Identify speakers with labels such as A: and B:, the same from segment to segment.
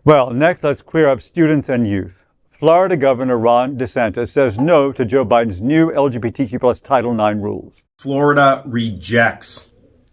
A: Well, next, let's queer up students and youth. Florida Governor Ron DeSantis says no to Joe Biden's new LGBTQ plus Title IX rules.
B: Florida rejects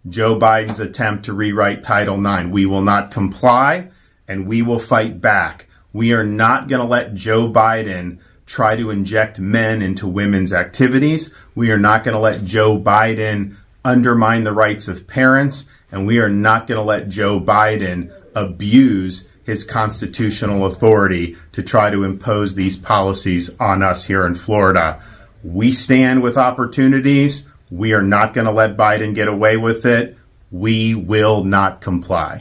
B: Joe Biden's attempt to rewrite Title IX. We will not comply, and we will fight back. We are not going to let Joe Biden try to inject men into women's activities. We are not going to let Joe Biden undermine the rights of parents, and we are not going to let Joe Biden abuse his constitutional authority to try to impose these policies on us here in Florida. We stand with opportunities. We are not going to let Biden get away with it. We will not comply.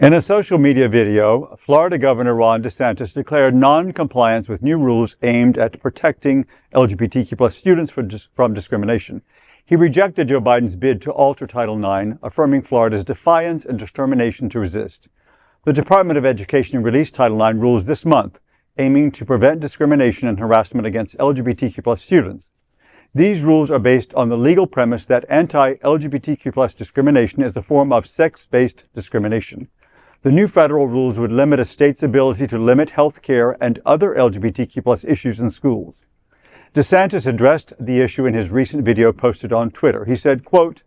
A: In a social media video, Florida Governor Ron DeSantis declared non-compliance with new rules aimed at protecting LGBTQ plus students from discrimination. He rejected Joe Biden's bid to alter Title IX, affirming Florida's defiance and determination to resist. The Department of Education released Title IX rules this month, aiming to prevent discrimination and harassment against LGBTQ plus students. These rules are based on the legal premise that anti-LGBTQ plus discrimination is a form of sex-based discrimination. The new federal rules would limit a state's ability to limit health care and other LGBTQ plus issues in schools. DeSantis addressed the issue in his recent video posted on Twitter. He said, quote,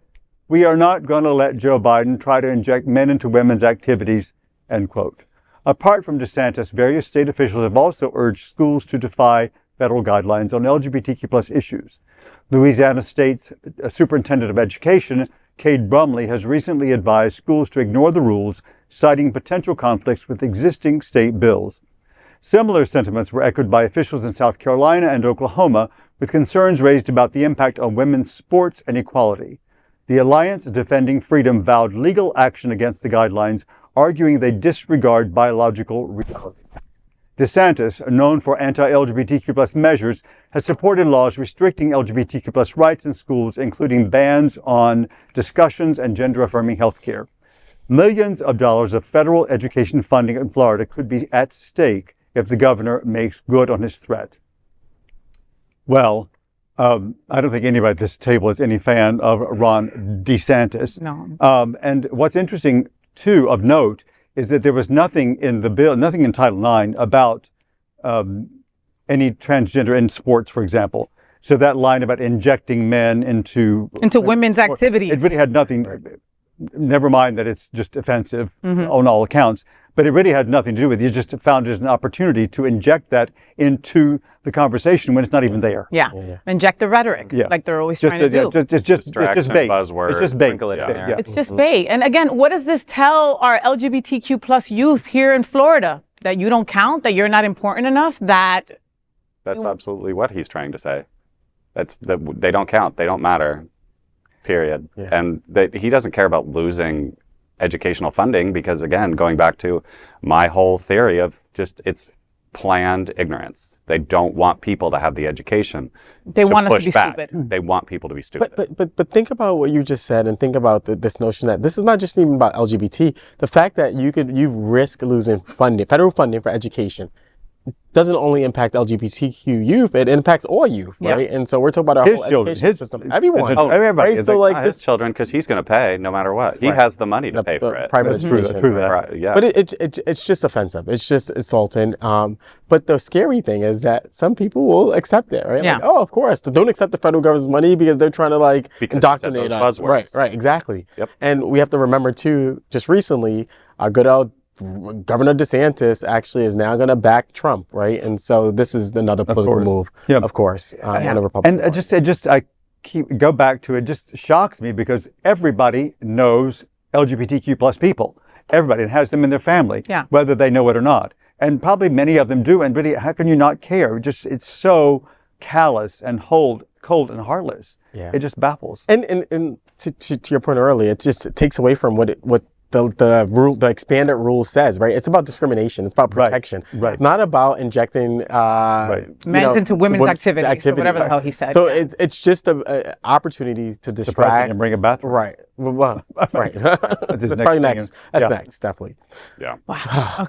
A: "We are not going to let Joe Biden try to inject men into women's activities," end quote. Apart from DeSantis, various state officials have also urged schools to defy federal guidelines on LGBTQ plus issues. Louisiana State's Superintendent of Education, Cade Brumley, has recently advised schools to ignore the rules, citing potential conflicts with existing state bills. Similar sentiments were echoed by officials in South Carolina and Oklahoma, with concerns raised about the impact on women's sports and equality. The Alliance Defending Freedom vowed legal action against the guidelines, arguing they disregard biological reality. DeSantis, known for anti-LGBTQ plus measures, has supported laws restricting LGBTQ plus rights in schools, including bans on discussions and gender-affirming health care. Millions of dollars of federal education funding in Florida could be at stake if the governor makes good on his threat. Well, I don't think anybody at this table is any fan of Ron DeSantis.
C: No.
A: And what's interesting, too, of note, is that there was nothing in the bill, nothing in Title IX about any transgender in sports, for example. So that line about injecting men into
C: women's activities.
A: It really had nothing, never mind that it's just offensive on all accounts, but it really had nothing to do with it. You just found it as an opportunity to inject that into the conversation when it's not even there.
C: Yeah. Inject the rhetoric, like they're always trying to do.
A: It's just bait.
D: Buzzword.
A: It's just bait.
C: It's just bait. And again, what does this tell our LGBTQ plus youth here in Florida? That you don't count? That you're not important enough? That's
D: absolutely what he's trying to say. They don't count. They don't matter. Period. Yeah. And he doesn't care about losing educational funding because, again, going back to my whole theory of it's planned ignorance. They don't want people to have the education.
C: They want us to be stupid.
D: They want people to be stupid.
E: But think about what you just said, and think about this notion that this is not just even about LGBT. The fact that you risk losing funding, federal funding for education, doesn't only impact LGBTQ youth, it impacts all youth, right? And so we're talking about our whole education system. Everyone.
D: Everybody.
E: Right? So like
D: his children, because he's going to pay no matter what. He has the money to pay for it.
E: Private
A: education. True that.
D: Right, yeah.
E: But it's just offensive. It's just insulting. But the scary thing is that some people will accept it, right?
C: Yeah.
E: Like, oh, of course. They don't accept the federal government's money because they're trying to indoctrinate us.
D: Buzzwords.
E: Right, exactly.
D: Yep.
E: And we have to remember too, just recently, our good old Governor DeSantis actually is now going to back Trump, right? And so this is another political move, of course, on the Republican
A: Party. And go back to it. Just shocks me because everybody knows LGBTQ plus people. Everybody has them in their family, whether they know it or not. And probably many of them do. And really, how can you not care? It's so callous and cold and heartless. Yeah. It just baffles.
E: And to your point earlier, it takes away from what the expanded rule says, right? It's about discrimination. It's about protection.
A: Right.
E: It's not about injecting
C: men's into women's activities or whatever the hell he said.
E: So it's just an opportunity to distract
A: and bring it back.
E: Right. Well, right. That's probably next. That's next, definitely.
D: Yeah.
C: Wow. Okay.